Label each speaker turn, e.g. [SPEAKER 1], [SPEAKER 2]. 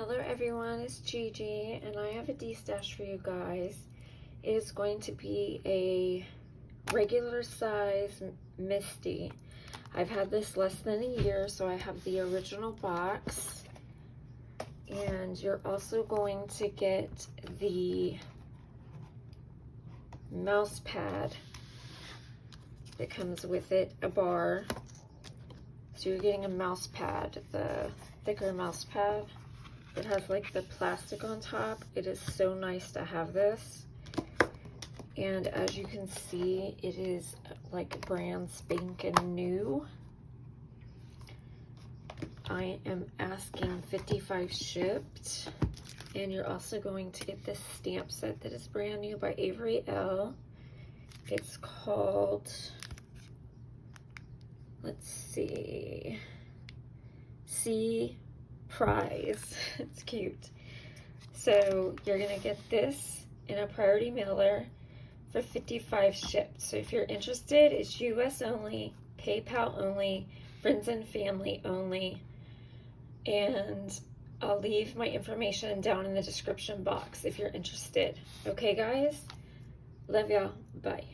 [SPEAKER 1] Hello everyone, it's Gigi and I have a Destash for you guys. It is going to be a regular size Misti. I've had this less than a year, so I have the original box. And you're also going to get the mouse pad that comes with it, a bar. So you're getting a mouse pad, the thicker mouse pad. It has like the plastic on top. It is so nice to have this. And as you can see, it is like brand spanking new. I am asking $55 shipped. And you're also going to get this stamp set that is brand new by Avery L. It's called, let's see, Prize. It's cute. So you're gonna get this in a priority mailer for $55 shipped. So if you're interested, it's US only, PayPal only, friends and family only, and I'll leave my information down in the description box if you're interested. Okay guys, love y'all, bye.